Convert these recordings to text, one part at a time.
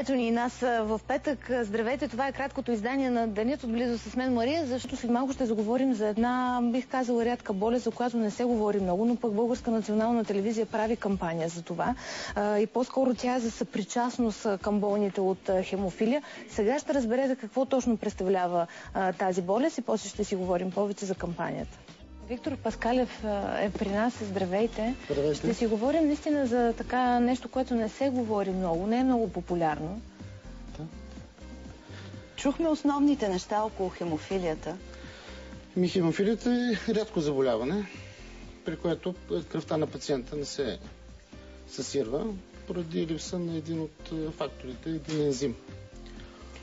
Ето ни и нас в петък. Здравейте, това е краткото издание на Денят отблизо с мен Мария, защото след малко ще заговорим за една, бих казала, рядка болест, за която не се говори много, но пък Българска национална телевизия прави кампания за това. И по-скоро тя е за съпричастност към болните от хемофилия. Сега ще разберете какво точно представлява тази болест и после ще си говорим повече за кампанията. Виктор Паскалев е при нас. Здравейте. Здравейте. Ще си говорим наистина за така нещо, което не се говори много, не е много популярно. Да. Чухме основните неща около хемофилията. Хемофилията е рядко заболяване, при което кръвта на пациента не се съсирва поради липса на един от факторите, един ензим.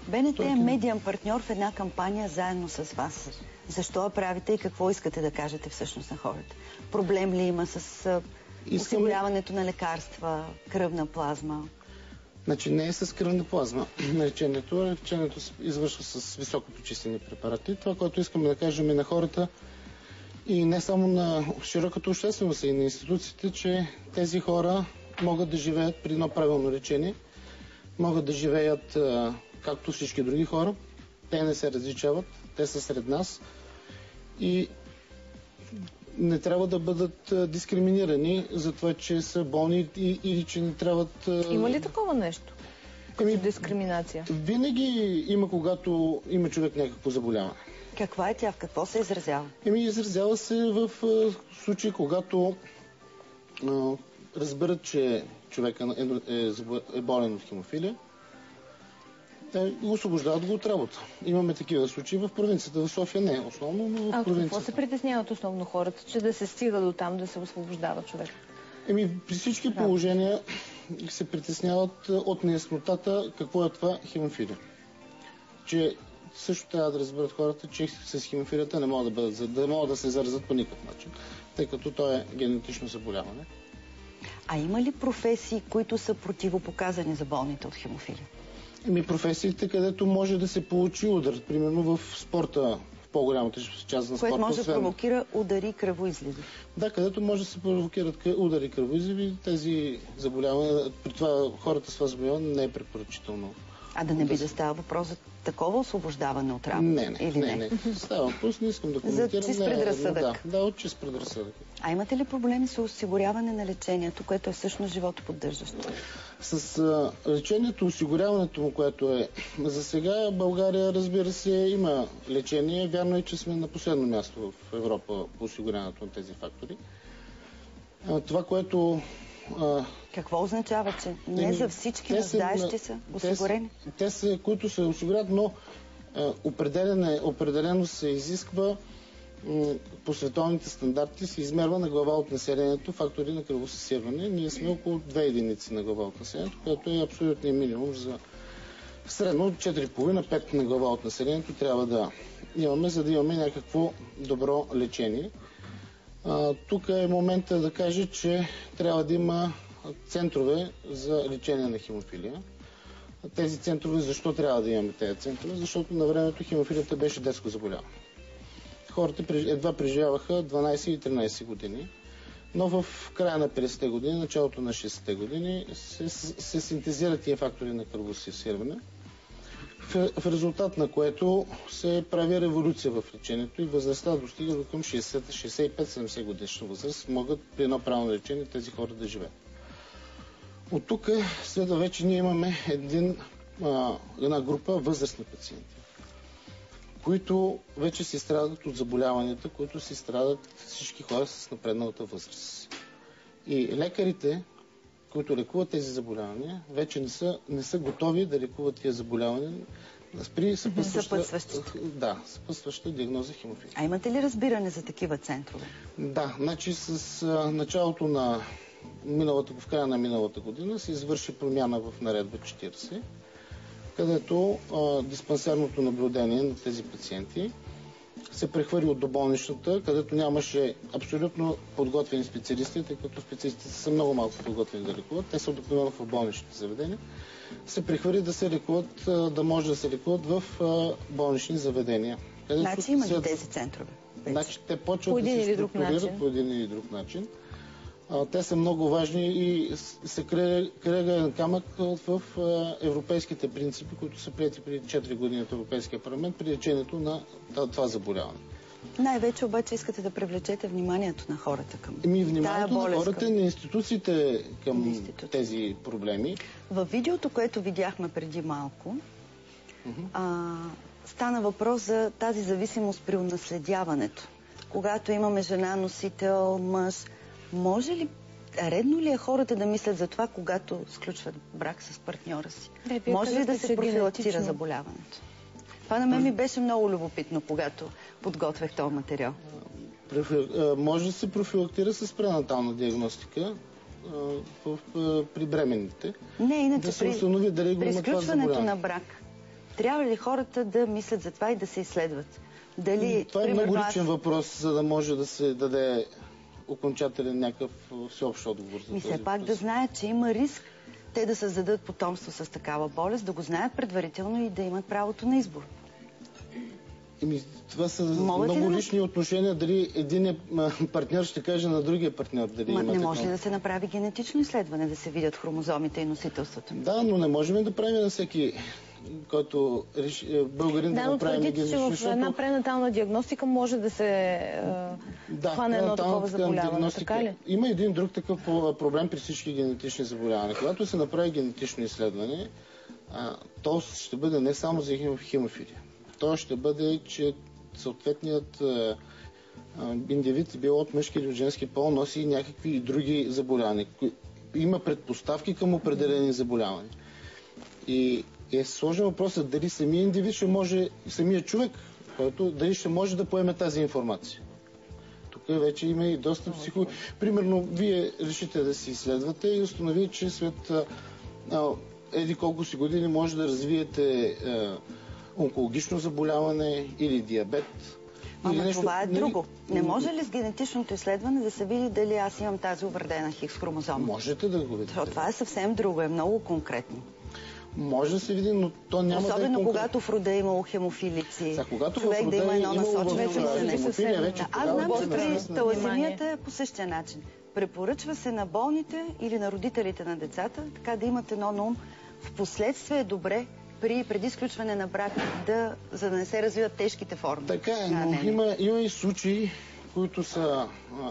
БНТ е медиен партньор в една кампания заедно с вас. Защо я правите и какво искате да кажете всъщност на хората? Проблем ли има с осигуряването на лекарства, кръвна плазма? Значи не е с кръвна плазма лечението. Лечението се извършва с високопочистени препарати. Това, което искаме да кажем и на хората, и не само на широката общественост и на институциите, че тези хора могат да живеят при едно правилно лечение, могат да живеят както всички други хора. Те не се различават, те са сред нас и не трябва да бъдат дискриминирани за това, че са болни или че не трябват... Има ли такова нещо? Дискриминация? Винаги има, когато има човек някакво заболяване. Каква е тя? В какво се изразява? Изразява се в случаи, когато разберат, че човека е болен от хемофилия, те освобождават го от работа. Имаме такива случаи в провинцията. В София не е основно, но в провинцията. Какво се притесняват основно хората, че да се стига до там, да се освобождава човек? При всички положения се притесняват от неяснотата какво е това хемофилия. Че също трябва да разберат хората, че с хемофилията не могат да се заразят по никакъв начин, тъй като то е генетично заболяване. А има ли професии, които са противопоказани за болните от хемофилия? Професиите, където може да се получи удар, примерно в спорта, в по-голямата част на спорта. Което може да провокира удари и кръвоизливи. Да, където може да се провокират удари и кръвоизливи, тези заболявания, при това хората с това заболяване не е препоръчително. А да не би да става въпрос за такова освобождаване от работа? Не. Става въпрос, не искам да коментирам. За чист предразсъдък? Да, от чист предразсъдък. А имате ли проблеми с осигуряване на лечението, което е всъщност животоподдържащо? С лечението, осигуряването му, което е за сега, България, разбира се, има лечение. Вярно е, че сме на последно място в Европа по осигуряването на тези фактори. Това, което... Какво означава, че не за всички нуждаещи са осигурени? Те са, които се осигурят, но определено се изисква по световните стандарти, се измерва на глава от населението фактори на кръвосъсирване. Ние сме около 2 единици на глава от населението, което е абсолютният минимум за средно 4,5-5 на глава от населението трябва да имаме, за да имаме някакво добро лечение. Тук е момента да кажа, че трябва да има центрове за лечение на хемофилия. Тези центрове, защо трябва да имаме тези центрове? Защото на времето хемофилията беше детско заболяване. Хората едва преживяваха 12 и 13 години, но в края на 50-те години, началото на 60-те години се синтезират тия фактори на кръвосъсирване, в резултат на което се прави революция в лечението и възрастта достига до към 65-70 годишна възраст. Могат при едно правилно лечение тези хора да живеят. От тук следва вече ние имаме една група възрастни пациенти, които вече се страдат от заболяванията, които се страдат всички хора с напредналата възраст. И лекарите, които лекуват тези заболявания, вече не са готови да лекуват тези заболявания при съпътстваща диагноза хемофилия. А имате ли разбиране за такива центрове? Да, значи с началото на в края на миналата година се извърши промяна в наредба 40, където диспансерното наблюдение на тези пациенти се прехвърли от доболничната, където нямаше абсолютно подготвени специалисти, тъй като специалистите са много малко подготвени да лекуват. Те са обикновено в болничните заведения. Се прехвърли да се лекуват, да може да се лекуват в болнични заведения. Значи има ли тези центрове? Значи те почват да се структурират по един или друг начин. Те са много важни и са крайъгълен камък в европейските принципи, които са приети преди 4 години от Европейския парламент при лечението на това заболяване. Най-вече обаче искате да привлечете вниманието на хората към вниманието на хората и на институциите към тези проблеми. Във видеото, което видяхме преди малко, стана въпрос за тази зависимост при унаследяването. Когато имаме жена, носител, мъж, редно ли е хората да мислят за това, когато сключват брак с партньора си? Може ли да се профилактира заболяването? Това на мен ми беше много любопитно, когато подготвях този материал. Може да се профилактира с пренатална диагностика при бременните. Не, иначе да се установи дали го има това сключването на брак. Трябва ли хората да мислят за това и да се изследват? Това е много личен въпрос, за да може да се даде окончателен някакъв всеобщ отговор за този все пак да знаят, че има риск те да създадат потомство с такава болест, да го знаят предварително и да имат правото на избор. Това са много лични отношения. Дали един партньор ще каже на другия партньор дали има не може ли да се направи генетично изследване, да се видят хромозомите и носителството? Да, но не можем да правим на всеки, който българин да го правим генетично. Да, че в една пренатална диагностика може да се хване едно такова заболяване, така ли? Има един друг такъв проблем при всички генетични заболявания. Когато се направи генетично изследване, то ще бъде не само за хемофилия. То ще бъде, че съответният индивид, било от мъжки или от женски пол, носи някакви други заболявания. Има предпоставки към определени заболявания. И е сложен въпросът дали самия индивид ще може, самия човек, който дали ще може да поеме тази информация. Тук вече има и доста Примерно, вие решите да си изследвате и установите, че след еди колко си години може да развиете онкологично заболяване или диабет. Това е друго. Не може ли с генетичното изследване да се види дали аз имам тази увредена Хикс хромозома? Можете да го видите. Това е съвсем друго, е много конкретно. Може да се види, но то няма особено да е когато в рода имало хемофилици. Човек да има едно насочване. Аз знам, че при таласемията е по същия начин. Препоръчва се на болните или на родителите на децата, така да имат едно на ум. Впоследствие е добре преди сключване на брак, за да не се развиват тежките форми. Така е, но има и случаи, които са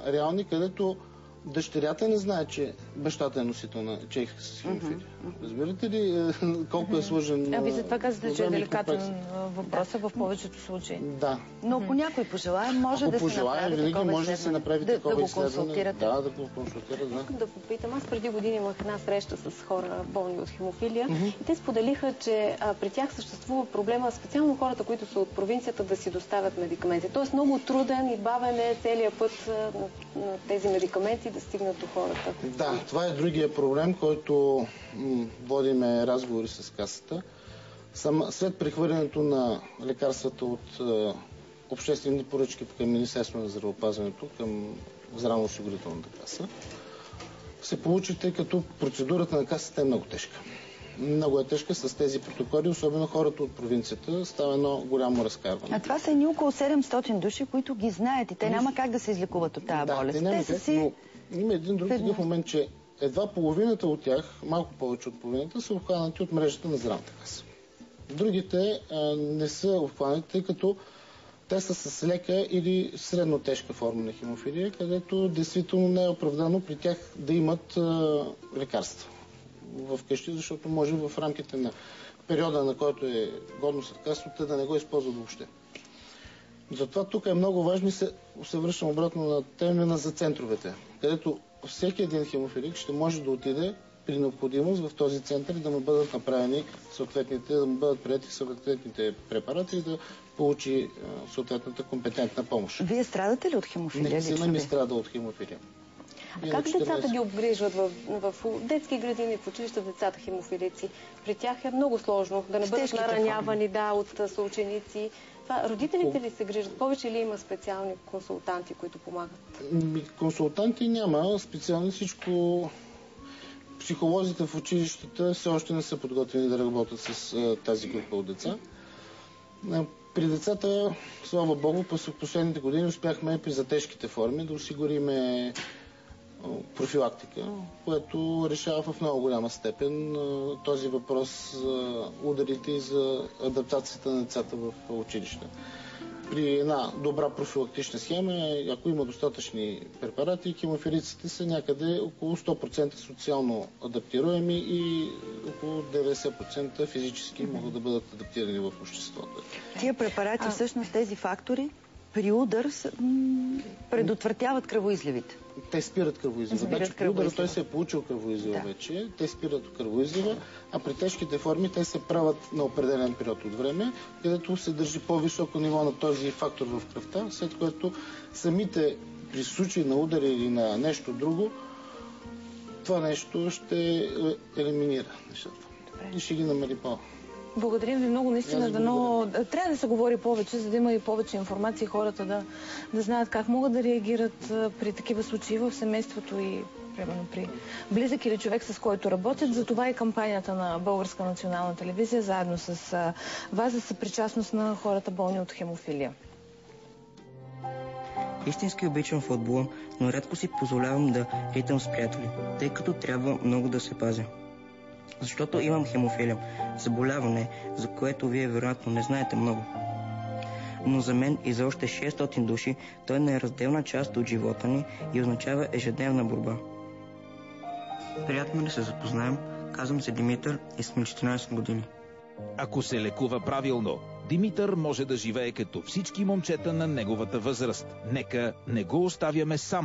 реални, където дъщерята не знае, че бащата е носител на чехика с хемофилия. Разбирате ли колко е сложен? Вие за това казвате, че е деликатен въпросът в повечето случаи. Да. Но ако някой пожелае, може да се направи винаги може да се направи такова изследване. Да го консултирате. Да попитам. Аз преди години имах една среща с хора болни от хемофилия и те споделиха, че при тях съществува проблема, специално хората, които са от провинцията, да си доставят медикаменти. Тоест много труден и бавен е целият път на тези медикаменти да стигнат до хората. Да, това е другия проблем, който водиме разговори с Касата. След прехвърлянето на лекарствата от обществени поръчки към Министерството на здравеопазването, към здравноосигурителната каса, се получи, тъй като процедурата на Касата е много тежка. Много е тежка с тези протоколи, особено хората от провинцията. Става едно голямо разкарване. А това са ни около 700 души, които ги знаят и те няма как да се излекуват от тази болест. Но има един друг такъв момент, че едва половината от тях, малко повече от половината, са обхванати от мрежата на здравната каса. Другите не са обхванати, тъй като те са с лека или средно тежка форма на хемофилия, където действително не е оправдано при тях да имат лекарства в къщи, защото може в рамките на периода, на който е годно с лекарството, да не го използват въобще. Затова тук е много важно и се връщам обратно на термина за центровете, където всеки един хемофилик ще може да отиде при необходимост в този център и да му бъдат направени съответните, да му бъдат приети съответните препарати и да получи съответната компетентна помощ. Вие страдате ли от хемофилия? Не, сина ми страда от хемофилия. Как децата ги обгрижват в детски градини, в училища децата хемофилици? При тях е много сложно да не бъдат наранявани от съученици. Родителите ли се грижат повече или има специални консултанти, които помагат? Консултанти няма. Специално всичко... Психолозите в училищата все още не са подготвени да работят с тази група от деца. При децата, слава Богу, в последните години успяхме при затежките форми да осигуриме профилактика, което решава в много голяма степен този въпрос за ударите и за адаптацията на децата в училище. При една добра профилактична схема, ако има достатъчни препарати, хемофилиците са някъде около 100% социално адаптируеми и около 90% физически могат да бъдат адаптирани в обществото. Тия препарати, всъщност тези фактори, при удар предотвратяват кръвоизливите. Те спират кръвоизлива. Значи при удара той се е получил кръвоизлива вече, те спират кръвоизлива, а при тежките форми те се правят на определен период от време, където се държи по-високо ниво на този фактор в кръвта, след което самите при случай на удари или на нещо друго, това нещо ще елиминира нещата и ще ги намали по. Благодарим ви много, наистина. Трябва да се говори повече, за да има и повече информация и хората да знаят как могат да реагират при такива случаи в семейството и примерно при близък или човек, с който работят. Затова и кампанията на Българска национална телевизия заедно с вас за съпричастност на хората болни от хемофилия. Истински обичам футбола, но рядко си позволявам да ритам с приятели, тъй като трябва много да се пазя. Защото имам хемофилия, заболяване, за което вие вероятно не знаете много. Но за мен и за още 600 души той е неразделна част от живота ни и означава ежедневна борба. Приятно да се запознаем, казвам се Димитър и съм 14 години. Ако се лекува правилно, Димитър може да живее като всички момчета на неговата възраст. Нека не го оставяме сам.